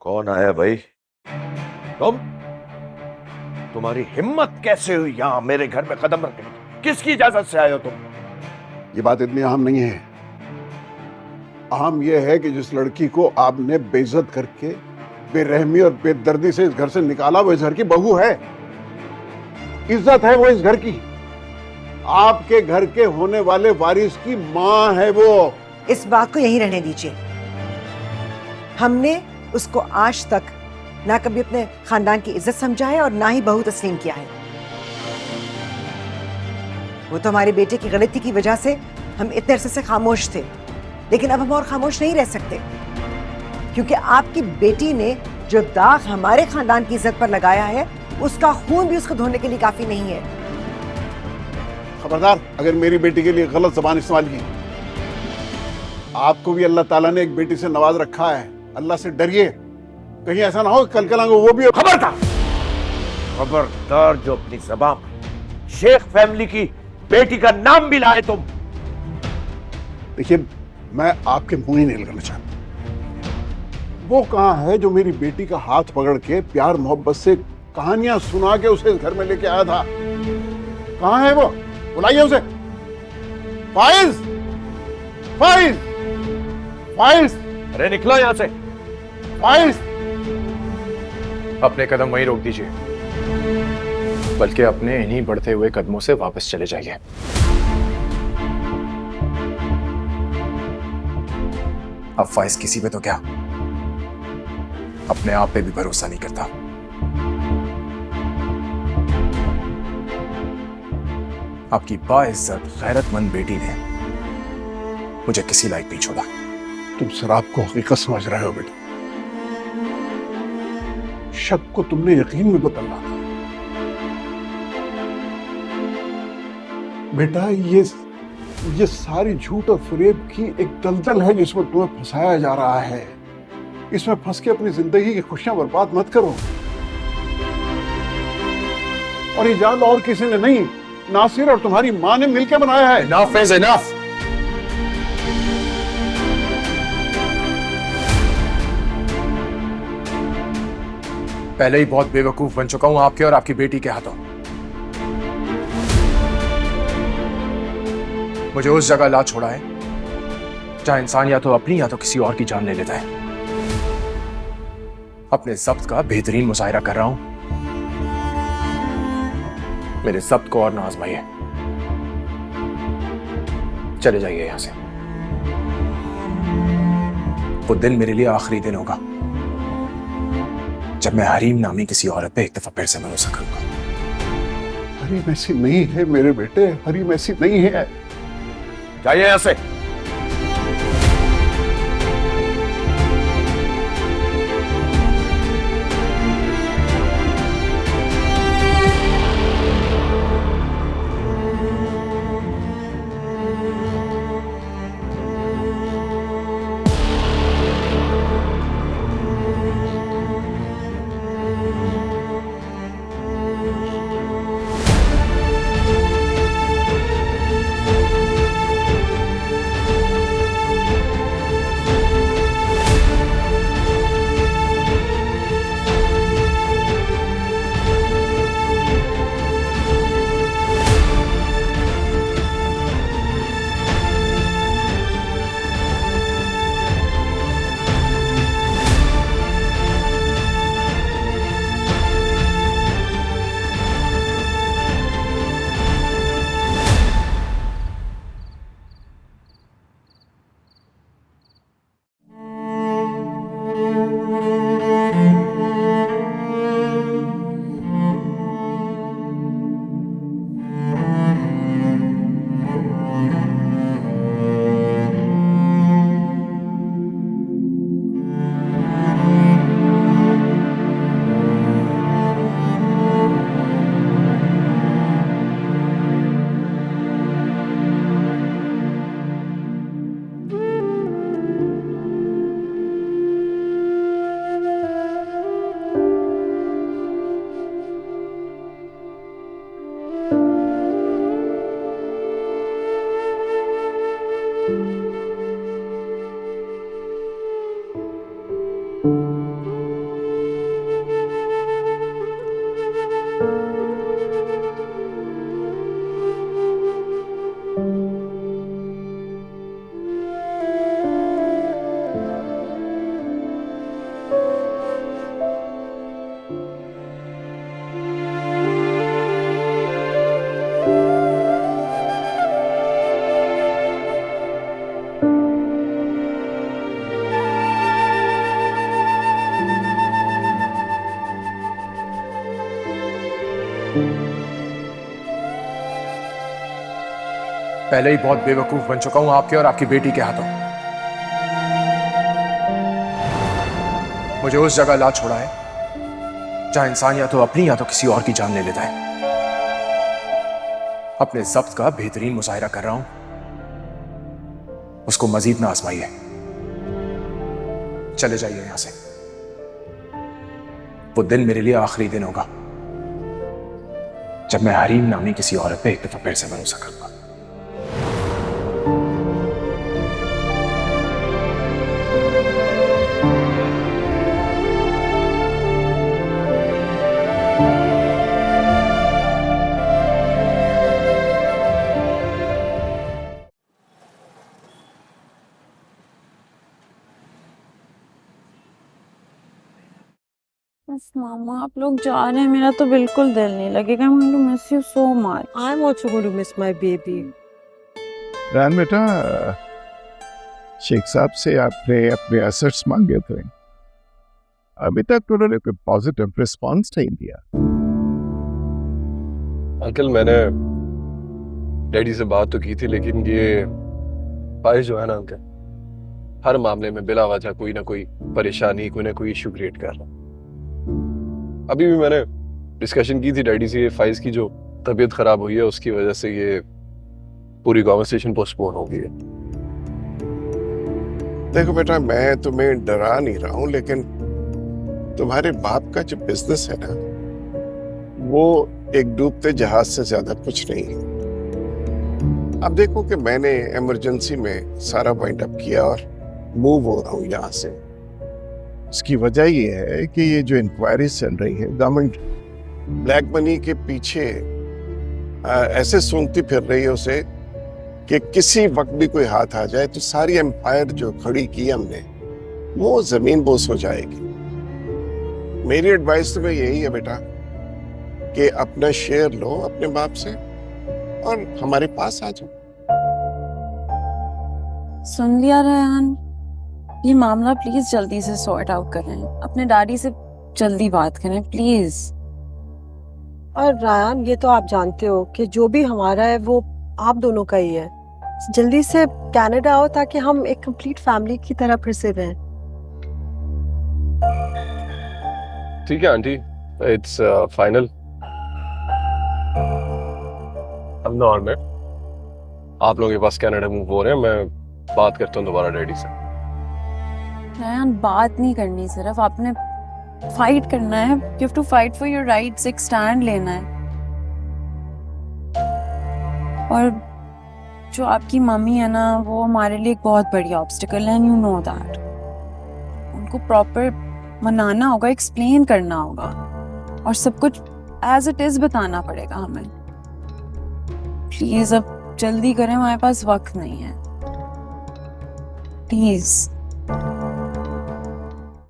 कौन आया भाई? तुम? तुम्हारी हिम्मत कैसे हुई यहां मेरे घर में कदम रखने की? किसकी इजाजत से आए हो तुम? ये बात इतनी अहम नहीं है। अहम यह है कि जिस लड़की को आपने बेइज्जत करके बेरहमी और बेदर्दी से इस घर से निकाला, वो इस घर की बहू है। इज्जत है वो इस घर की। आपके घर के होने वाले वारिस की मां है वो। इस बात को यहीं रहने दीजिए। हमने उसको आज तक ना कभी अपने खानदान की इज्जत समझा है और ना ही बहू तस्लीम किया है। वो तो हमारे बेटे की गलती की वजह से हम इतने अरसे से खामोश थे, लेकिन अब हम और खामोश नहीं रह सकते, क्योंकि आपकी बेटी ने जो दाग हमारे खानदान की इज्जत पर लगाया है, उसका खून भी उसको धोने के लिए काफी नहीं है। खबरदार अगर मेरी बेटी के लिए गलत जबान इस्तेमाल की। आपको भी अल्लाह ताला ने एक बेटी से नवाज रखा है। अल्लाह से डरिए, कहीं ऐसा ना हो कल कलांगो वो भी। खबरदार, खबरदार जो अपनी जबान शेख फैमिली की बेटी का नाम भी लाए तुम। देखिए, मैं आपके मुंह ही नहीं लगाना चाहता। वो कहां है जो मेरी बेटी का हाथ पकड़ के प्यार मोहब्बत से कहानियां सुना के उसे इस घर में लेके आया था? कहां है वो? बुलाइए उसे। फाइज, फाइज, फाइज, अरे निकलो यहां से। फाइज। अपने कदम वहीं रोक दीजिए, बल्कि अपने इन्हीं बढ़ते हुए कदमों से वापस चले जाइए। अब फाइज किसी पे तो क्या, अपने आप पे भी भरोसा नहीं करता। आपकी बाइज्जत गैरतमंद बेटी ने मुझे किसी लायक नहीं छोड़ा। तुम शराब को हकीकत समझ रहे हो बेटा। शक को तुमने यकीन में बदलना था। बेटा, ये सारी झूठ और फरेब की एक दलदल है जिसमें तुम्हें फंसाया जा रहा है। इसमें फंस के अपनी जिंदगी की खुशियां बर्बाद मत करो। और ये जाल और किसी ने नहीं, नासिर और तुम्हारी मां ने मिलकर बनाया है। Enough is enough। पहले ही बहुत बेवकूफ बन चुका हूं आपके और आपकी बेटी के हाथों। मुझे उस जगह ला छोड़ा है जहां इंसान या तो अपनी या तो किसी और की जान ले लेता है। अपने जब्त का बेहतरीन मुजाहिरा कर रहा हूं। मेरे जब्त को और ना आजमाइए। चले जाइए यहां से। वो दिन मेरे लिए आखिरी दिन होगा जब मैं हरीम नामी किसी औरत पे एक दफा फिर से भरोसा करूंगा। हरीम ऐसी नहीं है मेरे बेटे, हरीम ऐसी नहीं है। जाइए यहां से। पहले ही बहुत बेवकूफ बन चुका हूं आपके और आपकी बेटी के हाथों। मुझे उस जगह ला छोड़ा है जहां इंसान या तो अपनी या तो किसी और की जान ले लेता है। अपने जब्त का बेहतरीन मुजाहिरा कर रहा हूं, उसको मजीद ना आजमाइए। चले जाइए यहां से। वो दिन मेरे लिए आखिरी दिन होगा जब मैं हरीम नामी किसी औरत पे एक दफा फिर से भरोसा करूंगा। उफ, मामा आप लोग जा रहे हैं, मेरा तो बिल्कुल दिल नहीं लगेगा। I'm going to miss you so much. I'm also going to miss my baby. रान बेटा, शेख साहब से आपने अपने असर्ट्स मांगे थे, अभी तक उन्होंने कोई पॉजिटिव रिस्पॉन्स नहीं दिया। अंकल मैंने डैडी से बात तो की थी, लेकिन ये फाइज जो है ना अंकल, हर मामले में बिला वजह कोई ना कोई परेशानी, कोई ना कोई इशू क्रिएट कर रहा। अभी भी मैंने डिस्कशन की थी डैडी से, फाइज की जो तबीयत खराब हुई है उसकी वजह से ये पूरी कॉन्वर्सेशन पोस्टपोन हो गई है। देखो बेटा, मैं तुम्हें डरा नहीं रहा हूं, लेकिन तुम्हारे बाप का जो बिजनेस है ना, वो एक डूबते जहाज से ज्यादा कुछ नहीं है। अब देखो कि मैंने इमरजेंसी में सारा वाइंड अप किया और मूव हो रहा हूं यहां से। इसकी वजह ये है कि ये जो इंक्वायरीज चल रही है, गवर्नमेंट ब्लैक मनी के पीछे ऐसे सूंघती फिर रही है उसे कि किसी वक्त भी कोई हाथ आ जाए तो सारी एम्पायर जो खड़ी की हमने वो जमीन बोस हो जाएगी। मेरी एडवाइस तुम्हें यही है बेटा कि अपना शेयर लो अपने बाप से और हमारे पास आ जाओ। सुन लिया रेहान, ये मामला प्लीज जल्दी से सॉर्ट आउट करें। अपने डैडी से जल्दी बात करें प्लीज। और रायान, ये तो आप जानते हो कि जो भी हमारा है वो आप दोनों का ही है। जल्दी से कनाडा आओ ताकि हम एक कंप्लीट फैमिली की तरह फिर से रहें। ठीक है आंटी, इट्स फाइनल। अब ना, और मैं आप लोगों के पास कनाडा मूव हो रहे हैं, मैं बात करता हूँ दोबारा डैडी से। रेहान, बात नहीं करनी, सिर्फ आपने फाइट करना है। You have to fight for your rights, एक स्टैंड लेना है। और जो आपकी मम्मी है ना, वो हमारे लिए एक बहुत बड़ी ऑब्स्टिकल है, यू नो दैट। उनको प्रॉपर मनाना होगा, एक्सप्लेन करना होगा और सब कुछ एज इट इज बताना पड़ेगा हमें। प्लीज अब जल्दी करें, हमारे पास वक्त नहीं है, प्लीज।